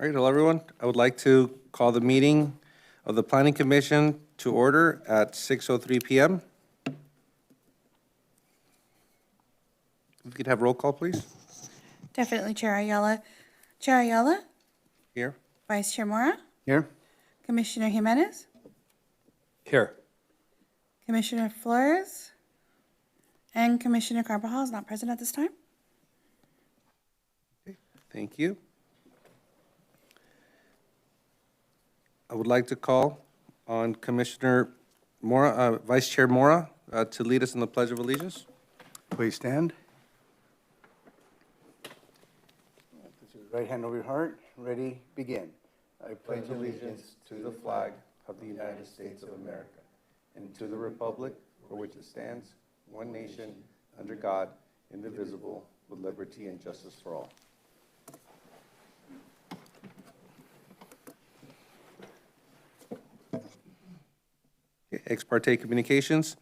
All right, hello everyone. I would like to call the meeting of the Planning Commission to order at 6:03 p.m. If we could have roll call, please. Definitely, Chair Ayala. Chair Ayala, Here. Vice Chair Mora, Here. Commissioner Jimenez, Here. Commissioner Flores, and Commissioner Carvajal is not present at this time. Thank you. I would like to call on Commissioner Mora, Vice Chair Mora, to lead us in the Pledge of Allegiance. Please stand. Put your right hand over your heart. Ready, begin. I Pledge allegiance to the flag of the United States of America and to the republic for which it stands, one nation, under God, indivisible, with liberty and justice for all. Ex parte communications.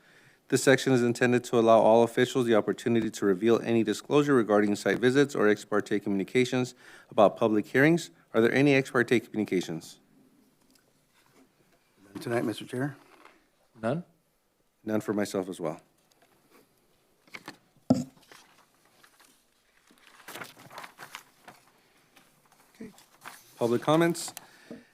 This section is intended to allow all officials the opportunity to reveal any disclosure regarding site visits or ex parte communications about public hearings. Are there any ex parte communications? Tonight, Mr. Chair. None? None for myself as well. Okay. Public comments.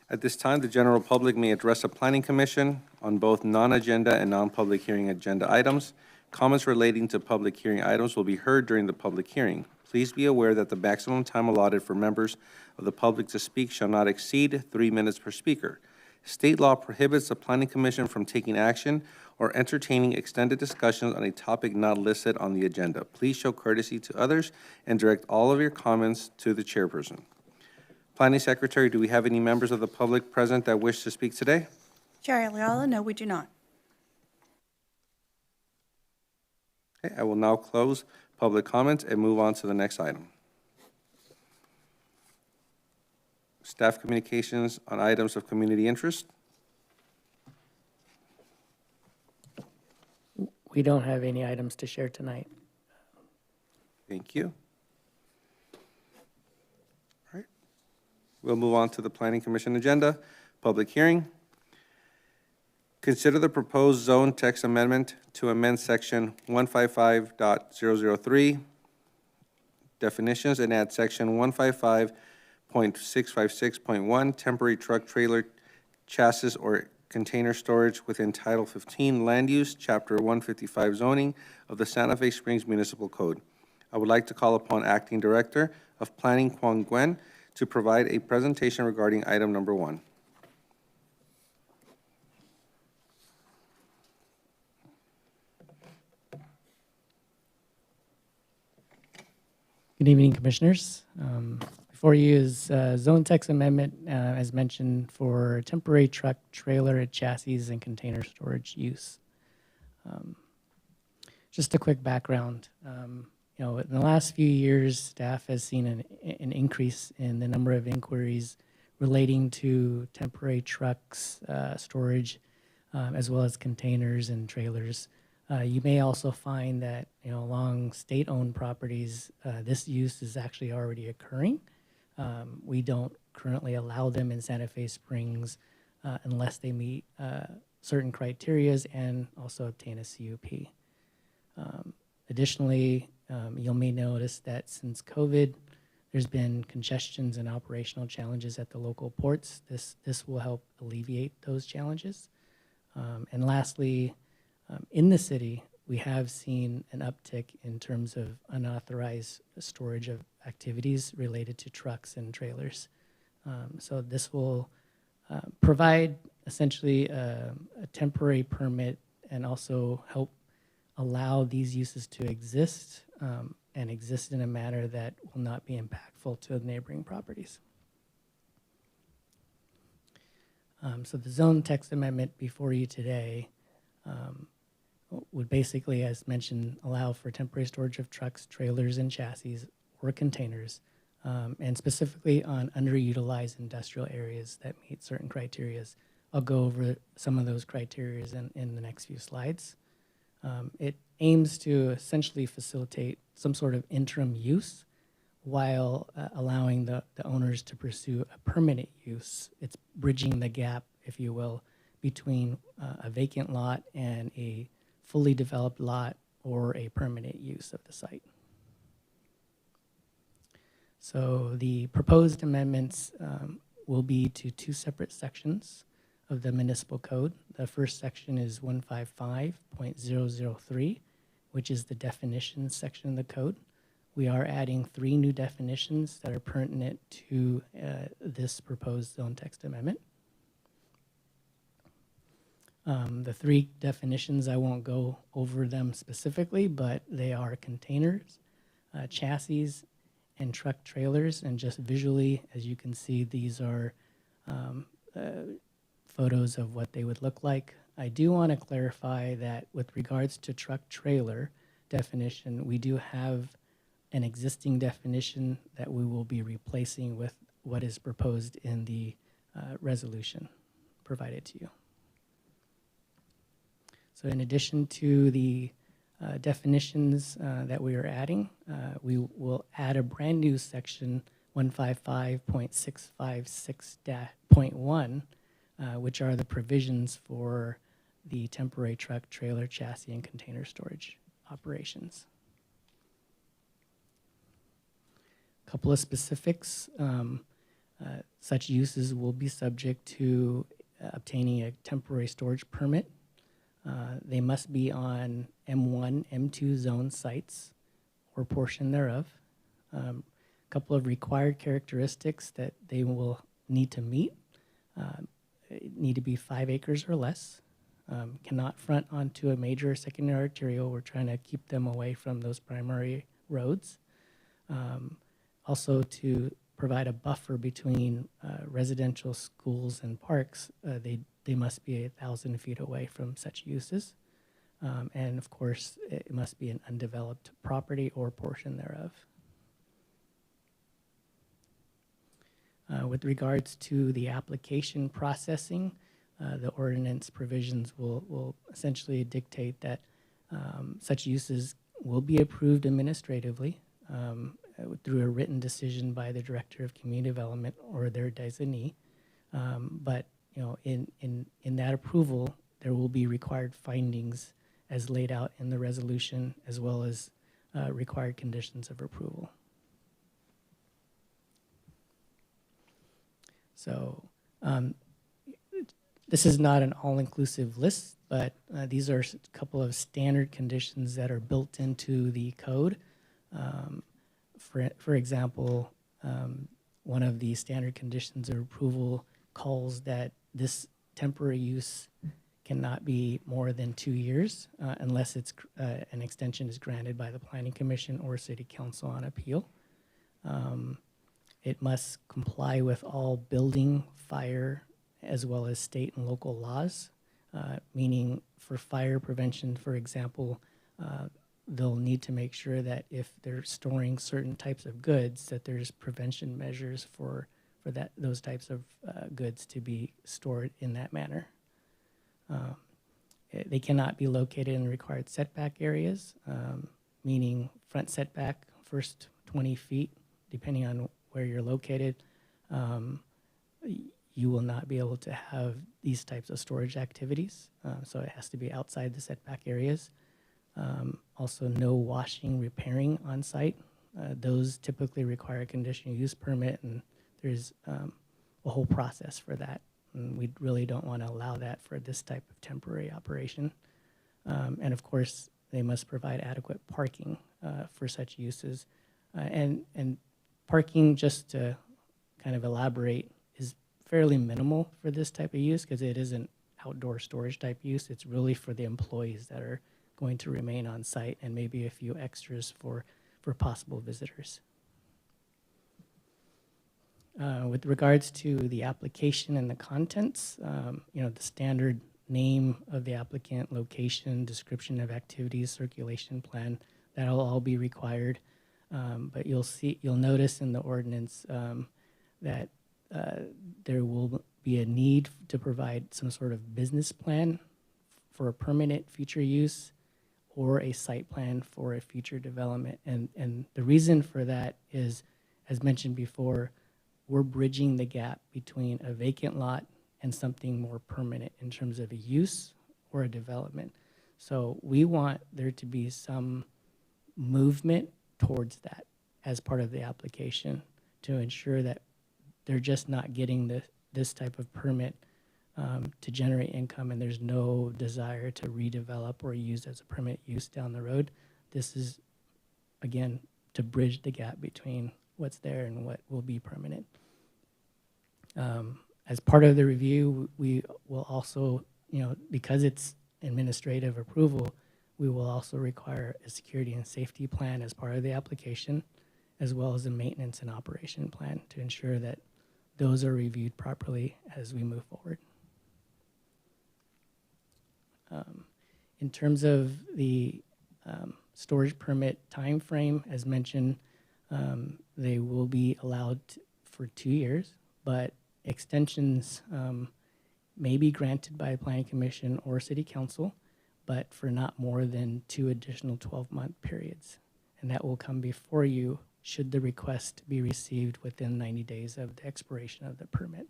At this time, the general public may address the Planning Commission on both non-agenda and non-public hearing agenda items. Comments relating to public hearing items will be heard during the public hearing. Please be aware that the maximum time allotted for members of the public to speak shall not exceed 3 minutes per speaker. State law prohibits the Planning Commission from taking action or entertaining extended discussions on a topic not listed on the agenda. Please show courtesy to others and direct all of your comments to the chairperson. Planning Secretary, do we have any members of the public present that wish to speak today? Chair Ayala, no, we do not. Okay, I will now close public comments and move on to the next item. Staff communications on items of community interest. We don't have any items to share tonight. Thank you. All right. We'll move on to the Planning Commission agenda, public hearing. Consider the proposed zone text amendment to amend section 155.003 definitions and add section 155.656.1 temporary truck trailer chassis or container storage within Title 15 Land Use, Chapter 155 Zoning of the Santa Fe Springs Municipal Code. I would like to call upon Acting Director of Planning, Kwang Gwen, to provide a presentation regarding item number 1. Good evening, Commissioners. Before you is zone text amendment, as mentioned, for temporary truck, trailer, chassis, and container storage use. Just a quick background. In the last few years, staff has seen an increase in the number of inquiries relating to temporary trucks, storage, as well as containers and trailers. You may also find that, along state-owned properties, this use is actually already occurring. We don't currently allow them in Santa Fe Springs unless they meet certain criterias and also obtain a CUP. Additionally, you may notice that since COVID, there's been congestions and operational challenges at the local ports. This will help alleviate those challenges. And lastly, in the city, we have seen an uptick in terms of unauthorized storage of activities related to trucks and trailers. So this will provide essentially a temporary permit and also help allow these uses to exist and exist in a manner that will not be impactful to neighboring properties. So the zone text amendment before you today would basically, as mentioned, allow for temporary storage of trucks, trailers, and chassis or containers, and specifically on underutilized industrial areas that meet certain criteria. I'll go over some of those criteria in the next few slides. It aims to essentially facilitate some sort of interim use while allowing the owners to pursue a permanent use. It's bridging the gap, if you will, between a vacant lot and a fully developed lot or a permanent use of the site. So the proposed amendments will be to two separate sections of the municipal code. The first section is 155.003, which is the definitions section of the code. We are adding 3 new definitions that are pertinent to this proposed zone text amendment. The 3 definitions, I won't go over them specifically, but they are containers, chassis, and truck trailers. And just visually, as you can see, these are photos of what they would look like. I do want to clarify that with regards to truck trailer definition, we do have an existing definition that we will be replacing with what is proposed in the resolution provided to you. So in addition to the definitions that we are adding, we will add a brand new section 155.656.1, which are the provisions for the temporary truck, trailer, chassis, and container storage operations. A couple of specifics. Such uses will be subject to obtaining a temporary storage permit. They must be on M1, M2 zone sites or portion thereof. A couple of required characteristics that they will need to meet. Need to be 5 acres or less. Cannot front onto a major or secondary arterial. We're trying to keep them away from those primary roads. Also to provide a buffer between residential schools and parks, they must be 1,000 feet away from such uses. And of course, it must be an undeveloped property or portion thereof. With regards to the application processing, the ordinance provisions will essentially dictate that such uses will be approved administratively through a written decision by the Director of Community Development or their designee. But you know, in that approval, there will be required findings as laid out in the resolution, as well as required conditions of approval. So this is not an all-inclusive list, but these are a couple of standard conditions that are built into the code. For example, one of the standard conditions of approval calls that this temporary use cannot be more than 2 years unless it's an extension is granted by the Planning Commission or City Council on appeal. It must comply with all building, fire, as well as state and local laws, meaning for fire prevention, for example, they'll need to make sure that if they're storing certain types of goods, that there's prevention measures for those types of goods to be stored in that manner. They cannot be located in required setback areas, meaning front setback, first 20 feet, depending on where you're located. You will not be able to have these types of storage activities, so it has to be outside the setback areas. Also, no washing, repairing on site. Those typically require a conditional use permit, and there's a whole process for that. And we really don't want to allow that for this type of temporary operation. And of course, they must provide adequate parking for such uses. And parking, just to kind of elaborate, is fairly minimal for this type of use because it isn't outdoor storage type use. It's really for the employees that are going to remain on site and maybe a few extras for possible visitors. With regards to the application and the contents, you know, the standard name of the applicant, location, description of activities, circulation plan, that'll all be required. But you'll notice in the ordinance that there will be a need to provide some sort of business plan for a permanent future use or a site plan for a future development. And the reason for that is as mentioned before, we're bridging the gap between a vacant lot and something more permanent in terms of a use or a development. So we want there to be some movement towards that as part of the application to ensure that they're just not getting this type of permit to generate income, and there's no desire to redevelop or use as a permanent use down the road. This is, again, to bridge the gap between what's there and what will be permanent. As part of the review, we will also, because it's administrative approval, we will also require a security and safety plan as part of the application, as well as a maintenance and operation plan to ensure that those are reviewed properly as we move forward. In terms of the storage permit timeframe, as mentioned, they will be allowed for 2 years, but extensions may be granted by a planning commission or city council, but for not more than 2 additional 12-month periods. And that will come before you should the request be received within 90 days of the expiration of the permit.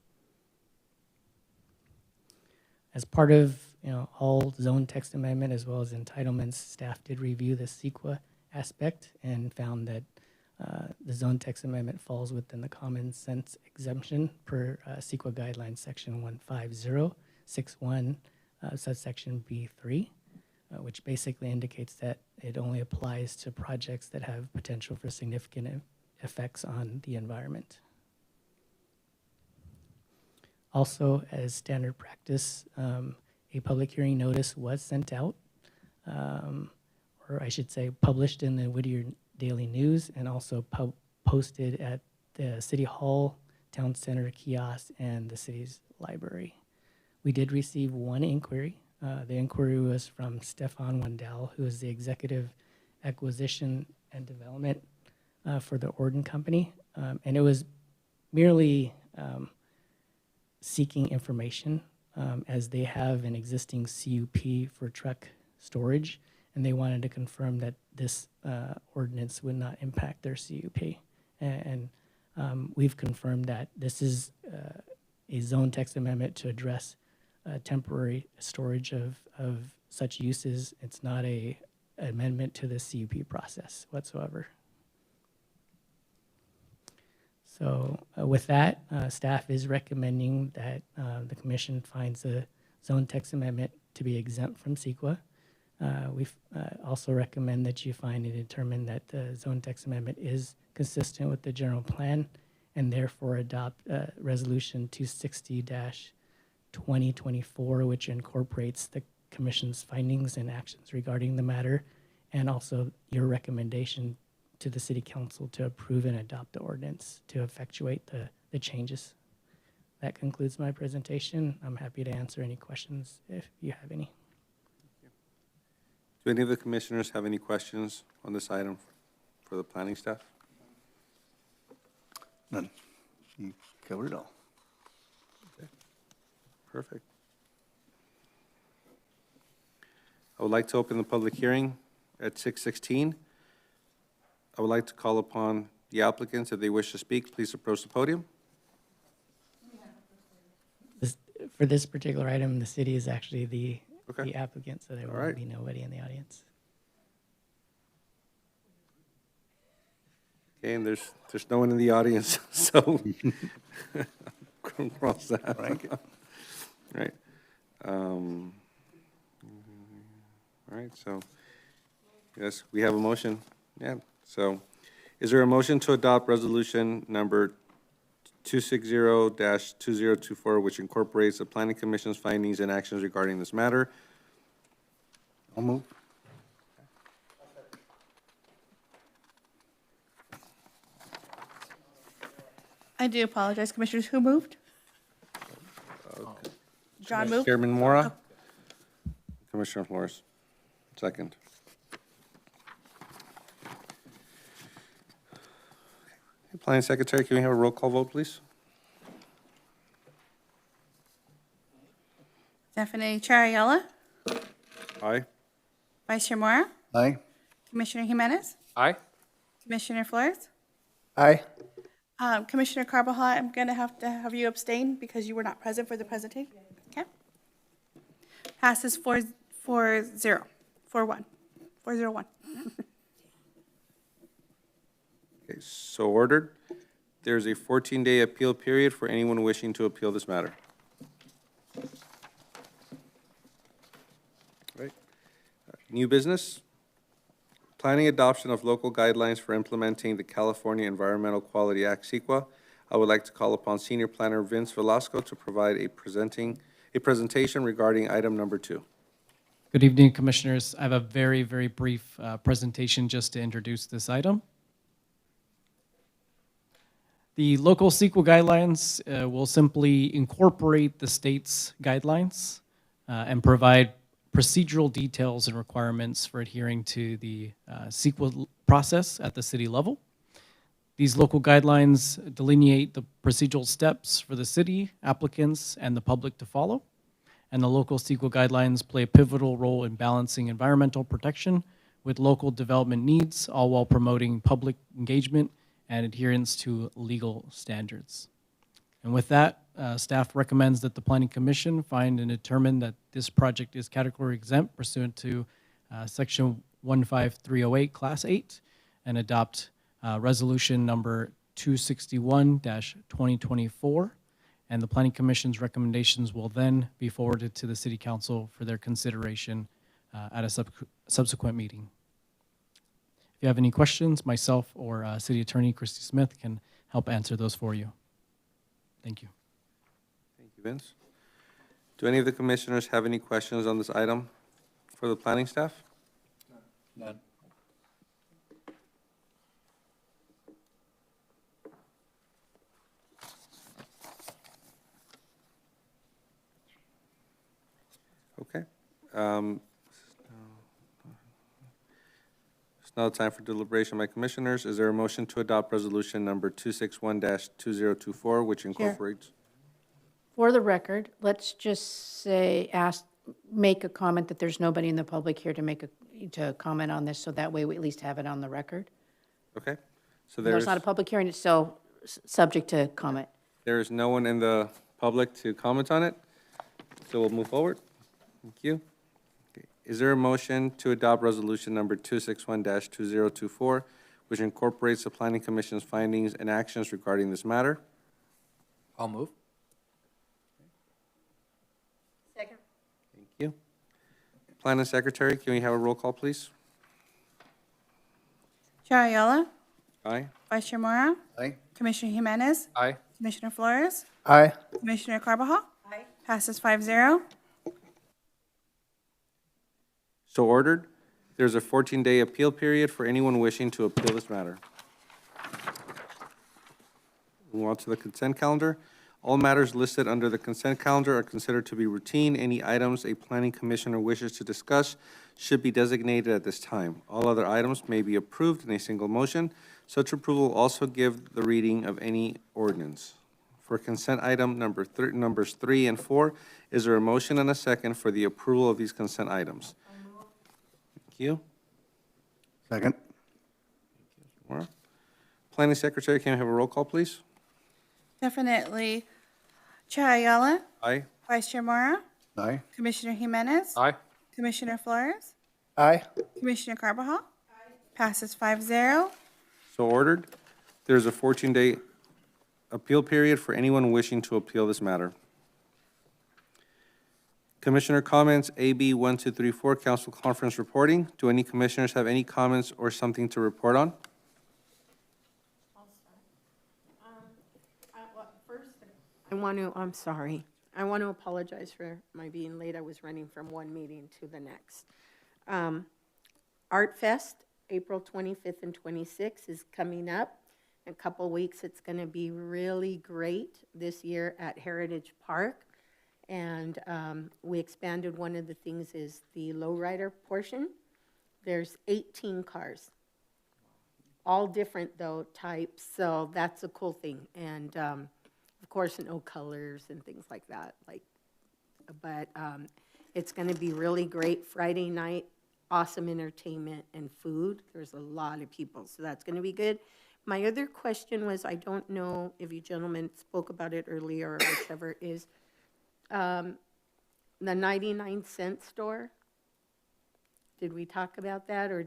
As part of all zone text amendment as well as entitlements, staff did review the CEQA aspect and found that the zone text amendment falls within the common sense exemption per CEQA guidelines section 15061 subsection B3, which basically indicates that it only applies to projects that have potential for significant effects on the environment. Also, as standard practice, a public hearing notice was sent out, or I should say published in the Whittier Daily News, and also posted at the City Hall, Town Center kiosk, and the city's library. We did receive one inquiry. The inquiry was from Stefan Wendell, who is the Executive Acquisition and Development for the Orden Company, and it was merely seeking information as they have an existing CUP for truck storage, and they wanted to confirm that this ordinance would not impact their CUP. And we've confirmed that this is a zone text amendment to address temporary storage of such uses. It's not a amendment to the CUP process whatsoever. So with that, staff is recommending that the commission finds the zone text amendment to be exempt from CEQA. We also recommend that you find and determine that the zone text amendment is consistent with the general plan, and therefore adopt resolution 260-2024, which incorporates the commission's findings and actions regarding the matter, and also your recommendation to the city council to approve and adopt the ordinance to effectuate the changes. That concludes my presentation. I'm happy to answer any questions if you have any. Do any of the commissioners have any questions on this item for the planning staff? None. You covered it all. Perfect. I would like to open the public hearing at 6:16. I would like to call upon the applicants, if they wish to speak, please approach the podium. For this particular item, the city is actually the Okay. applicant, so there All will right. be nobody in the audience. Okay, and there's no one in the audience, so cross that. Frank? Right. All right, so, yes, we have a motion. Yeah, so, is there a motion to adopt resolution number 260-2024, which incorporates the planning commission's findings and actions regarding this matter? I'll move. I do apologize, Commissioners. Who moved? John moved? Chairman Mora? Commissioner Flores, second. Planning Secretary, can we have a roll call vote, please? Stephanie Chariella, Aye. Vice Chair Mora, Aye. Commissioner Jimenez, Aye. Commissioner Flores, Aye. Commissioner Carbajal, I'm going to have you abstain because you were not present for the presentation. Okay. Passes 4-0, 4-1, 401. Okay, so ordered. There's a 14-day appeal period for anyone wishing to appeal this matter. Right. New business. Planning adoption of local guidelines for implementing the California Environmental Quality Act, CEQA. I would like to call upon Senior Planner Vince Velasco to provide a presentation regarding item number 2. Good evening, Commissioners. I have a very, very brief presentation just to introduce this item. The local CEQA guidelines will simply incorporate the state's guidelines and provide procedural details and requirements for adhering to the CEQA process at the city level. These local guidelines delineate the procedural steps for the city, applicants, and the public to follow. And the local CEQA guidelines play a pivotal role in balancing environmental protection with local development needs, all while promoting public engagement and adherence to legal standards. And with that, staff recommends that the Planning Commission find and determine that this project is category exempt pursuant to Section 15308, Class 8, and adopt Resolution number 261-2024. And the Planning Commission's recommendations will then be forwarded to the City Council for their consideration at a subsequent meeting. If you have any questions, myself or City Attorney Christy Smith can help answer those for you. Thank you. Thank you, Vince. Do any of the commissioners have any questions on this item for the planning staff? None. Okay. It's now time for deliberation by commissioners. Is there a motion to adopt resolution number 261-2024, which incorporates? For the record, let's just say, make a comment that there's nobody in the public here to comment on this, so that way we at least have it on the record. Okay. So There's not a public hearing, it's still subject to comment. there is no one in the public to comment on it, so we'll move forward. Thank you. Okay. Is there a motion to adopt resolution number 261-2024, which incorporates the Planning Commission's findings and actions regarding this matter? I'll move. Second. Thank you. Planning Secretary, can we have a roll call, please? Chair Ayala, Aye. Vice Chair Mora, Aye. Commissioner Jimenez, Aye. Commissioner Flores, Aye. Commissioner Carbajal. Passes 5-0. So ordered. There's a 14-day appeal period for anyone wishing to appeal this matter. Move on to the consent calendar. All matters listed under the consent calendar are considered to be routine. Any items a planning commissioner wishes to discuss should be designated at this time. All other items may be approved in a single motion. Such approval will also give the reading of any ordinance. For consent item numbers 3 and 4, is there a motion and a second for the approval of these consent items? Thank you. Second. Maura. Planning Secretary, can we have a roll call, please? Definitely. Chair Ayala, Aye. Vice Chair Mora, Aye. Commissioner Jimenez, Aye. Commissioner Flores, Aye. Commissioner Carbajal. Passes 5-0. So ordered. There's a 14-day appeal period for anyone wishing to appeal this matter. Commissioner comments, AB 1234, Council Conference reporting. Do any commissioners have any comments or something to report on? I'm sorry. I want to apologize for my being late. I was running from one meeting to the next. Art Fest, April 25th and 26th is coming up. In a couple weeks, it's going to be really great this year at Heritage Park. And we expanded, one of the things is the lowrider portion. There's 18 cars, all different though types, so that's a cool thing. And of course, no colors and things like that. But it's going to be really great. Friday night, awesome entertainment and food. There's a lot of people, so that's going to be good. My other question was, I don't know if you gentlemen spoke about it earlier or whichever, is the 99-cent store. Did we talk about that, or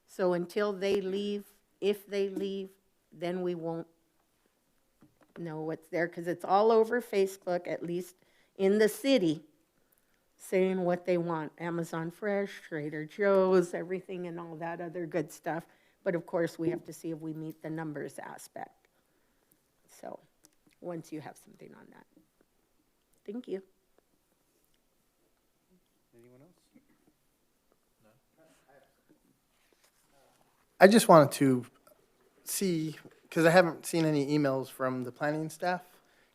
so until they leave, if they leave, then we won't know what's there, because it's all over Facebook, at least in the city, saying what they want, Amazon Fresh, Trader Joe's, everything and all that other good stuff. But of course, we have to see if we meet the numbers aspect. So, once you have something on that. Thank you. Anyone else? I just wanted to see, because I haven't seen any emails from the planning staff,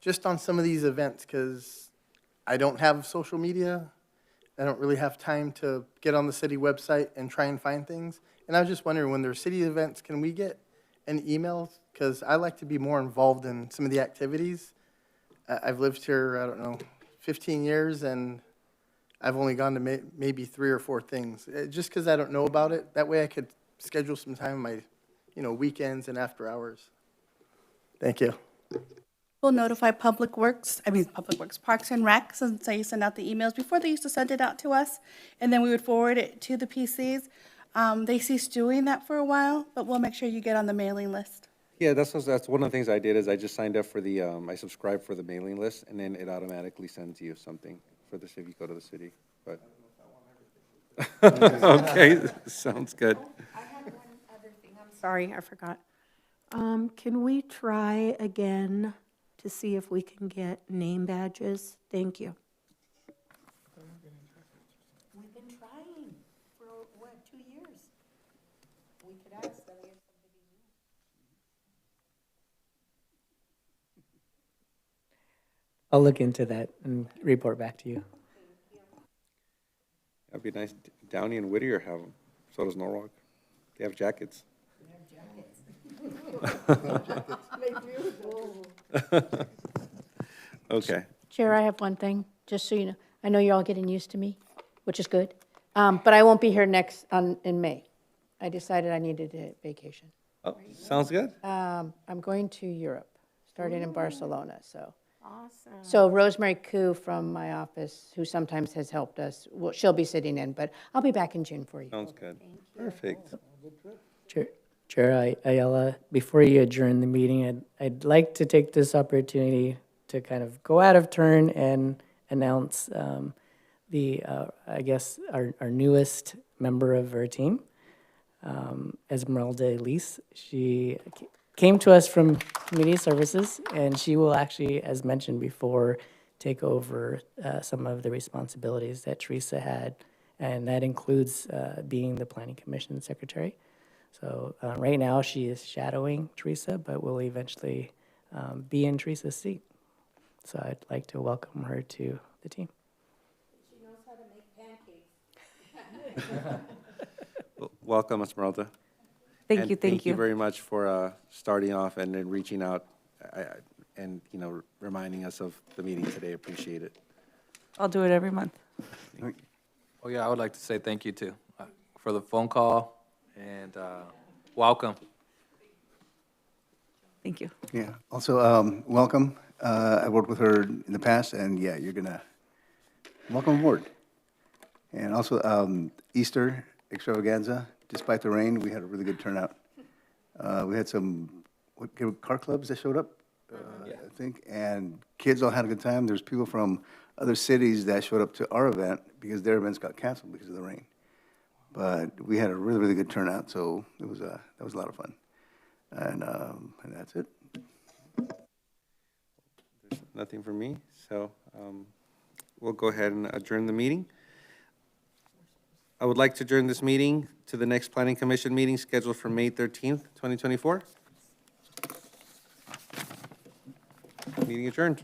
just on some of these events, because I don't have social media. I don't really have time to get on the city website and try and find things. And I was just wondering, when there's city events, can we get an email? Because I like to be more involved in some of the activities. I've lived here, I don't know, 15 years, and I've only gone to maybe 3 or 4 things. Just because I don't know about it, that way I could schedule some time in my, weekends and after hours. Thank you. We'll notify Public Works, Parks and Rec, since they send out the emails. Before, they used to send it out to us, and then we would forward it to the PCs. They ceased doing that for a while, but we'll make sure you get on the mailing list. Yeah, that's one of the things I did, is I just signed up for I subscribed for the mailing list, and then it automatically sends you something for the city, go to the city, but. Okay, sounds good. I have one other thing, I'm sorry, I forgot. Can we try again to see if we can get name badges? Thank you. We've been trying for, 2 years? We could ask them if somebody knew. I'll look into that and report back to you. That'd be nice. Downey and Whittier have them, so does Norwalk. They have jackets. Okay. Chair, I have one thing, just so you know. I know you're all getting used to me, which is good. But I won't be here in May. I decided I needed a vacation. Oh, sounds good. I'm going to Europe, starting in Barcelona, so. Awesome. So Rosemary Koo from my office, who sometimes has helped us, well, she'll be sitting in, but I'll be back in June for you. Sounds good. Perfect. Chair Ayala, before you adjourn the meeting, I'd like to take this opportunity to kind of go out of turn and announce our newest member of our team, Esmeralda Elise. She came to us from Community Services, and she will actually, as mentioned before, take over some of the responsibilities that Teresa had, and that includes being the Planning Commission Secretary. So right now, she is shadowing Teresa, but will eventually be in Teresa's seat. So I'd like to welcome her to the team. She knows how to make pancakes. Welcome, Esmeralda. Thank And you. Thank you very much for starting off and then reaching out and, reminding us of the meeting today. Appreciate it. I'll do it every month. Oh, yeah, I would like to say thank you, too, for the phone call, and welcome. Thank you. Yeah, also, welcome. I worked with her in the past, and yeah, you're gonna, welcome aboard. And also, Easter extravaganza, despite the rain, we had a really good turnout. We had some, car clubs that showed up, I think, and kids all had a good time. There's people from other cities that showed up to our event because their events got canceled because of the rain. But we had a really, really good turnout, so that was a lot of fun. And that's it. There's nothing for me, so we'll go ahead and adjourn the meeting. I would like to adjourn this meeting to the next Planning Commission meeting scheduled for May 13th, 2024. Meeting adjourned.